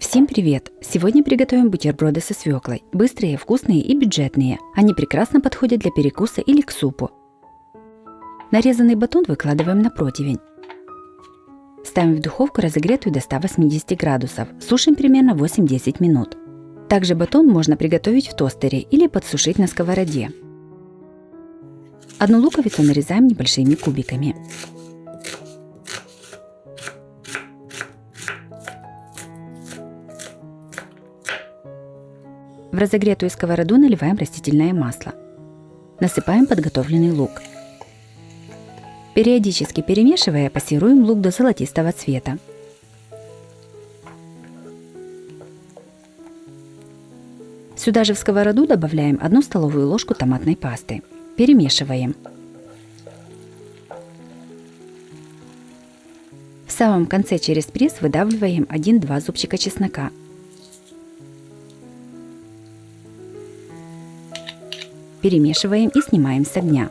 Всем привет! Сегодня приготовим бутерброды со свеклой. Быстрые, вкусные и бюджетные. Они прекрасно подходят для перекуса или к супу. Нарезанный батон выкладываем на противень. Ставим в духовку, разогретую до 180 градусов. Сушим примерно 8-10 минут. Также батон можно приготовить в тостере или подсушить на сковороде. Одну луковицу нарезаем небольшими кубиками. В разогретую сковороду наливаем растительное масло. Насыпаем подготовленный лук. Периодически перемешивая, пассируем лук до золотистого цвета. Сюда же в сковороду добавляем 1 столовую ложку томатной пасты. Перемешиваем. В самом конце через пресс выдавливаем 1-2 зубчика чеснока. Перемешиваем и снимаем с огня.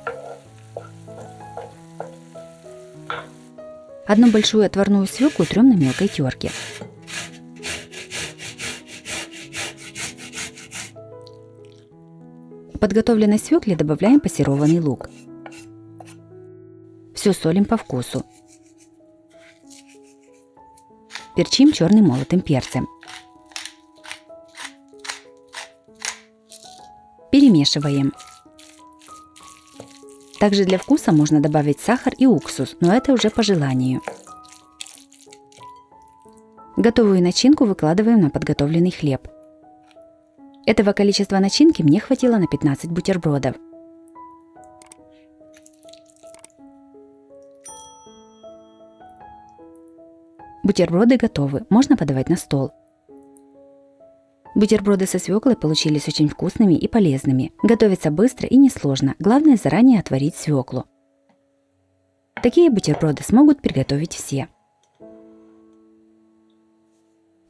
Одну большую отварную свеклу трем на мелкой терке. В подготовленной свекле добавляем пассерованный лук. Все солим по вкусу. Перчим черным молотым перцем. Перемешиваем. Также для вкуса можно добавить сахар и уксус, но это уже по желанию. Готовую начинку выкладываем на подготовленный хлеб. Этого количества начинки мне хватило на 15 бутербродов. Бутерброды готовы, можно подавать на стол. Бутерброды со свеклой получились очень вкусными и полезными. Готовятся быстро и несложно, главное заранее отварить свеклу. Такие бутерброды смогут приготовить все.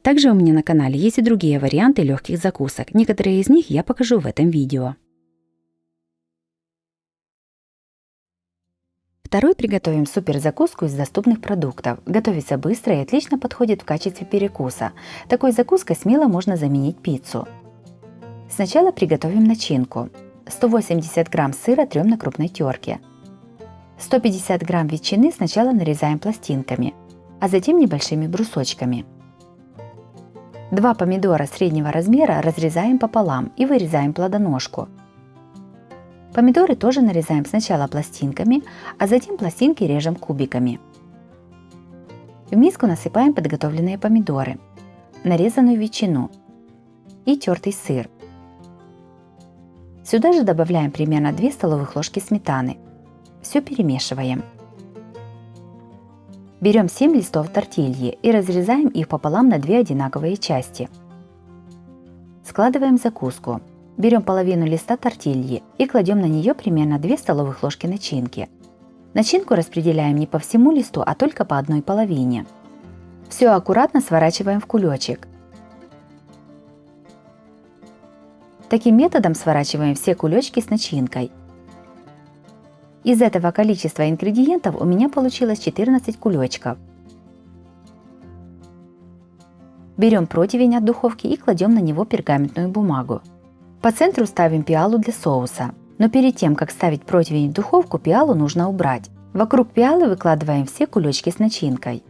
Также у меня на канале есть и другие варианты легких закусок. Некоторые из них я покажу в этом видео. Второй приготовим супер закуску из доступных продуктов. Готовится быстро и отлично подходит в качестве перекуса. Такой закуской смело можно заменить пиццу. Сначала приготовим начинку. 180 грамм сыра трем на крупной терке. 150 грамм ветчины сначала нарезаем пластинками, а затем небольшими брусочками. 2 помидора среднего размера разрезаем пополам и вырезаем плодоножку. Помидоры тоже нарезаем сначала пластинками, а затем пластинки режем кубиками. В миску насыпаем подготовленные помидоры, нарезанную ветчину и тертый сыр. Сюда же добавляем примерно 2 столовых ложки сметаны. Все перемешиваем. Берем 7 листов тортильи и разрезаем их пополам на 2 одинаковые части. Складываем закуску. Берем половину листа тортильи и кладем на нее примерно 2 столовых ложки начинки. Начинку распределяем не по всему листу, а только по одной половине. Все аккуратно сворачиваем в кулечек. Таким методом сворачиваем все кулечки с начинкой. Из этого количества ингредиентов у меня получилось 14 кулечков. Берем противень от духовки и кладем на него пергаментную бумагу. По центру ставим пиалу для соуса, но перед тем, как ставить противень в духовку, пиалу нужно убрать. Вокруг пиалы выкладываем все кулечки с начинкой.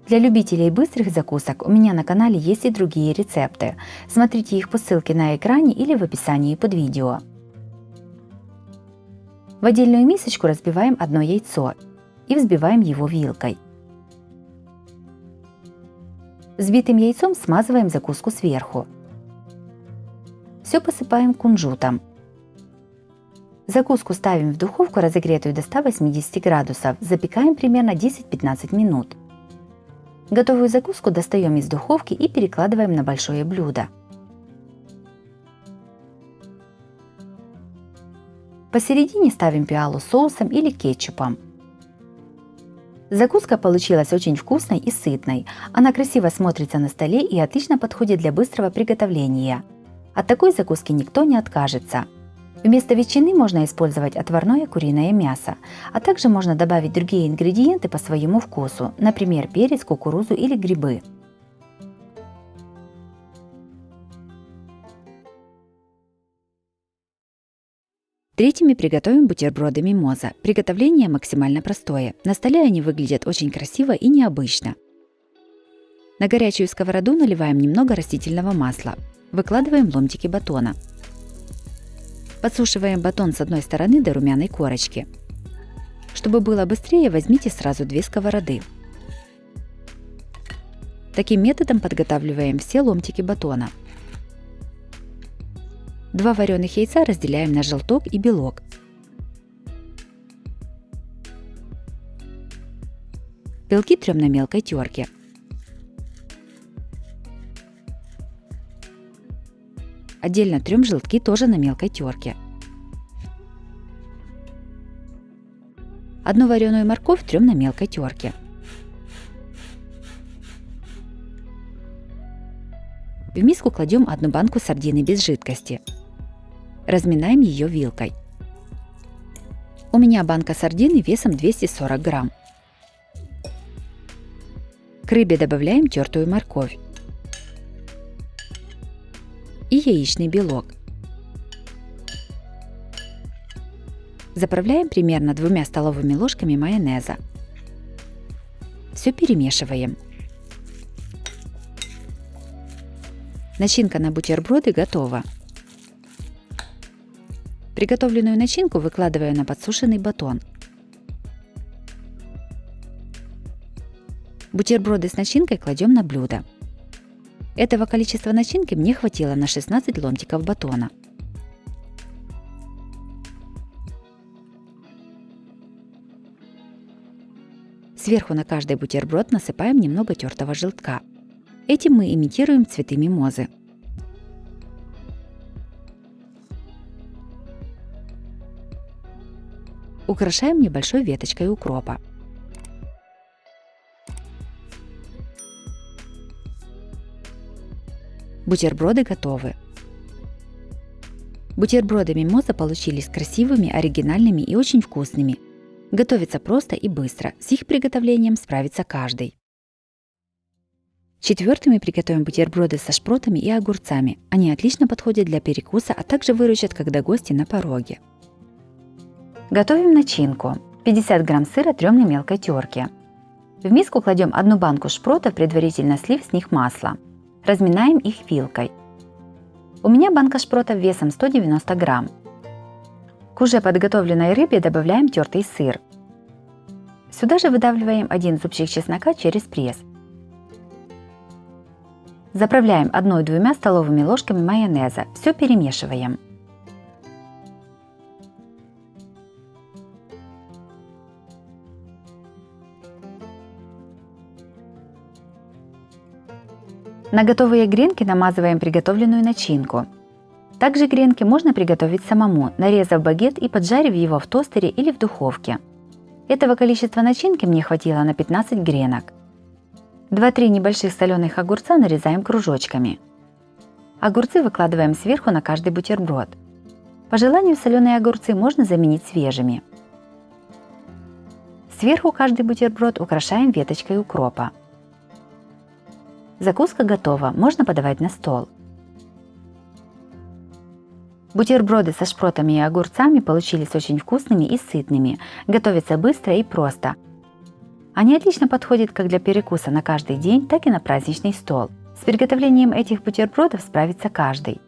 Для любителей быстрых закусок у меня на канале есть и другие рецепты. Смотрите их по ссылке на экране или в описании под видео. В отдельную мисочку разбиваем одно яйцо и взбиваем его вилкой. Взбитым яйцом смазываем закуску сверху. Все посыпаем кунжутом. Закуску ставим в духовку, разогретую до 180 градусов. Запекаем примерно 10-15 минут. Готовую закуску достаем из духовки и перекладываем на большое блюдо. Посередине ставим пиалу с соусом или кетчупом. Закуска получилась очень вкусной и сытной. Она красиво смотрится на столе и отлично подходит для быстрого приготовления. От такой закуски никто не откажется. Вместо ветчины можно использовать отварное куриное мясо, а также можно добавить другие ингредиенты по своему вкусу, например, перец, кукурузу или грибы. Третьими приготовим бутерброды мимоза. Приготовление максимально простое. На столе они выглядят очень красиво и необычно. На горячую сковороду наливаем немного растительного масла. Выкладываем ломтики батона. Подсушиваем батон с одной стороны до румяной корочки. Чтобы было быстрее, возьмите сразу 2 сковороды. Таким методом подготавливаем все ломтики батона. 2 вареных яйца разделяем на желток и белок. Белки трем на мелкой терке. Отдельно трем желтки тоже на мелкой терке. 1 вареную морковь трем на мелкой терке. В миску кладем 1 банку сардины без жидкости. Разминаем ее вилкой. У меня банка сардины весом 240 грамм. К рыбе добавляем тертую морковь и яичный белок. Заправляем примерно 2 столовыми ложками майонеза. Все перемешиваем. Начинка на бутерброды готова. Приготовленную начинку выкладываю на подсушенный батон. Бутерброды с начинкой кладем на блюдо. Этого количества начинки мне хватило на 16 ломтиков батона. Сверху на каждый бутерброд насыпаем немного тертого желтка. Этим мы имитируем цветы мимозы. Украшаем небольшой веточкой укропа. Бутерброды готовы. Бутерброды мимоза получились красивыми, оригинальными и очень вкусными. Готовится просто и быстро, с их приготовлением справится каждый. Четвертыми приготовим бутерброды со шпротами и огурцами. Они отлично подходят для перекуса, а также выручат, когда гости на пороге. Готовим начинку. 50 грамм сыра трем на мелкой терке. В миску кладем 1 банку шпротов, предварительно слив с них масло. Разминаем их вилкой. У меня банка шпротов весом 190 грамм. К уже подготовленной рыбе добавляем тертый сыр. Сюда же выдавливаем 1 зубчик чеснока через пресс. Заправляем 1-2 столовыми ложками майонеза. Все перемешиваем. На готовые гренки намазываем приготовленную начинку. Также гренки можно приготовить самому, нарезав багет и поджарив его в тостере или в духовке. Этого количества начинки мне хватило на 15 гренок. 2-3 небольших соленых огурца нарезаем кружочками. Огурцы выкладываем сверху на каждый бутерброд. По желанию соленые огурцы можно заменить свежими. Сверху каждый бутерброд украшаем веточкой укропа. Закуска готова, можно подавать на стол. Бутерброды со шпротами и огурцами получились очень вкусными и сытными, готовятся быстро и просто. Они отлично подходят как для перекуса на каждый день, так и на праздничный стол. С приготовлением этих бутербродов справится каждый.